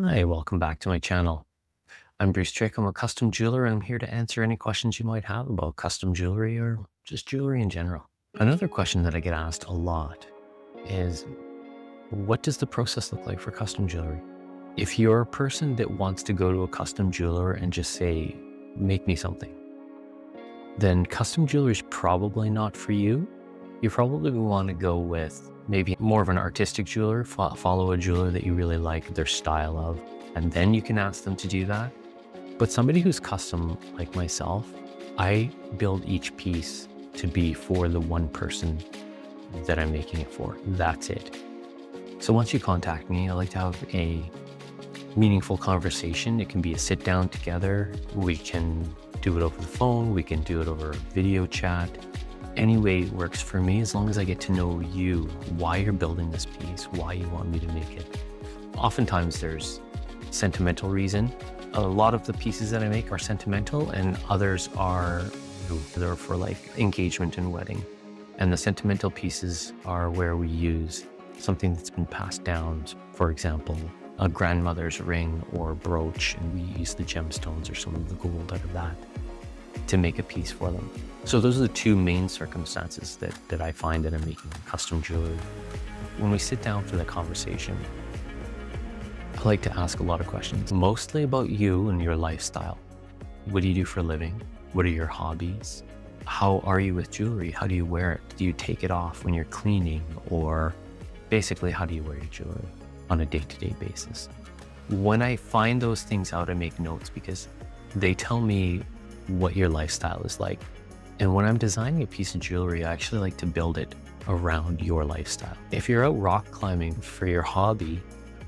Hi, welcome back to my channel. I'm Bruce Trick. I'm a custom jeweler and I'm here to answer any questions you might have about custom jewelry or just jewelry in general. Another question that I get asked a lot is, what does the process look like for custom jewelry? If you're a person that wants to go to a custom jeweler and just say, make me something, then custom jewelry is probably not for you. You probably want to go with maybe more of an artistic jeweler, follow a jeweler that you really like their style of, and then you can ask them to do that. But somebody who's custom like myself, I build each piece to be for the one person that I'm making it for. That's it. So once you contact me, I like to have a meaningful conversation. It can be a sit down together. We can do it over the phone. We can do it over video chat. Any way works for me, as long as I get to know you, why you're building this piece, why you want me to make it. Oftentimes there's sentimental reason. A lot of the pieces that I make are sentimental, and others are they're for like engagement and wedding. And the sentimental pieces are where we use something that's been passed down. For example, a grandmother's ring or brooch, and we use the gemstones or some of the gold out of that to make a piece for them. So those are the two main circumstances that I find that I'm making custom jewelry. When we sit down for the conversation, I like to ask a lot of questions, mostly about you and your lifestyle. What do you do for a living? What are your hobbies? How are you with jewelry? How do you wear it? Do you take it off when you're cleaning? Or basically, how do you wear your jewelry on a day-to-day basis? When I find those things out, I make notes because they tell me what your lifestyle is like. And when I'm designing a piece of jewelry, I actually like to build it around your lifestyle. If you're out rock climbing for your hobby,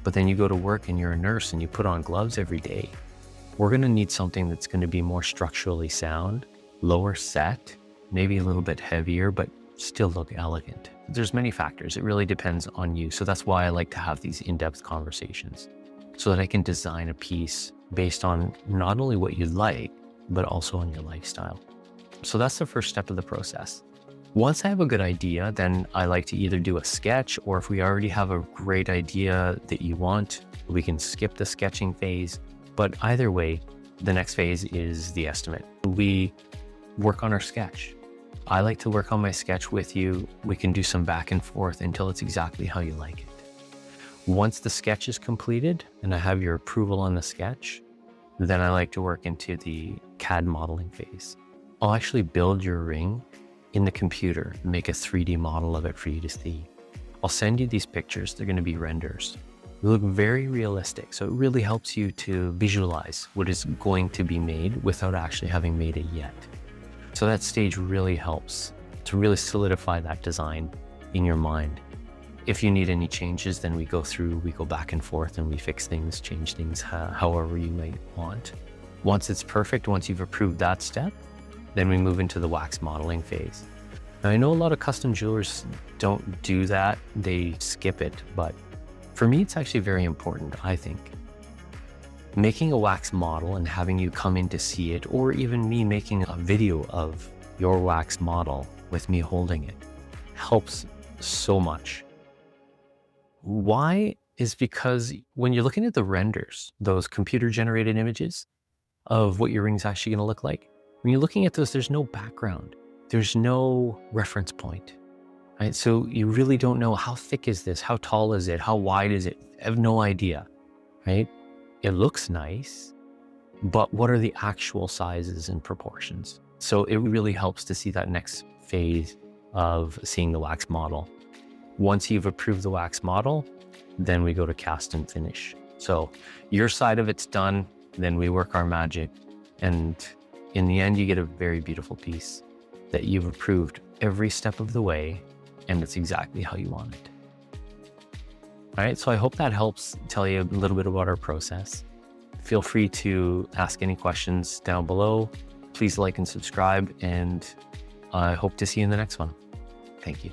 but then you go to work and you're a nurse and you put on gloves every day, we're gonna need something that's gonna be more structurally sound, lower set, maybe a little bit heavier, but still look elegant. There's many factors. It really depends on you. So that's why I like to have these in-depth conversations so that I can design a piece based on not only what you like, but also on your lifestyle. So that's the first step of the process. Once I have a good idea, then I like to either do a sketch, or if we already have a great idea that you want, we can skip the sketching phase. But either way, the next phase is the estimate. We work on our sketch. I like to work on my sketch with you. We can do some back and forth until it's exactly how you like it. Once the sketch is completed and I have your approval on the sketch, then I like to work into the CAD modeling phase. I'll actually build your ring in the computer, make a 3D model of it for you to see. I'll send you these pictures. They're going to be renders. They look very realistic. So it really helps you to visualize what is going to be made without actually having made it yet. So that stage really helps to really solidify that design in your mind. If you need any changes, then we go back and forth and we fix things, change things however you might want. Once it's perfect, once you've approved that step, then we move into the wax modeling phase. Now, I know a lot of custom jewelers don't do that. They skip it, but for me, it's actually very important, I think. Making a wax model and having you come in to see it, or even me making a video of your wax model with me holding it, helps so much. Why? Is because when you're looking at the renders, those computer generated images of what your ring's actually gonna look like, when you're looking at those, there's no background. There's no reference point, right? So you really don't know how thick is this? How tall is it? How wide is it? I have no idea, right? It looks nice, but what are the actual sizes and proportions? So it really helps to see that next phase of seeing the wax model. Once you've approved the wax model, then we go to cast and finish. So your side of it's done, then we work our magic, and in the end, you get a very beautiful piece that you've approved every step of the way, and it's exactly how you want it. All right, so I hope that helps tell you a little bit about our process. Feel free to ask any questions down below. Please like and subscribe, and I hope to see you in the next one. Thank you.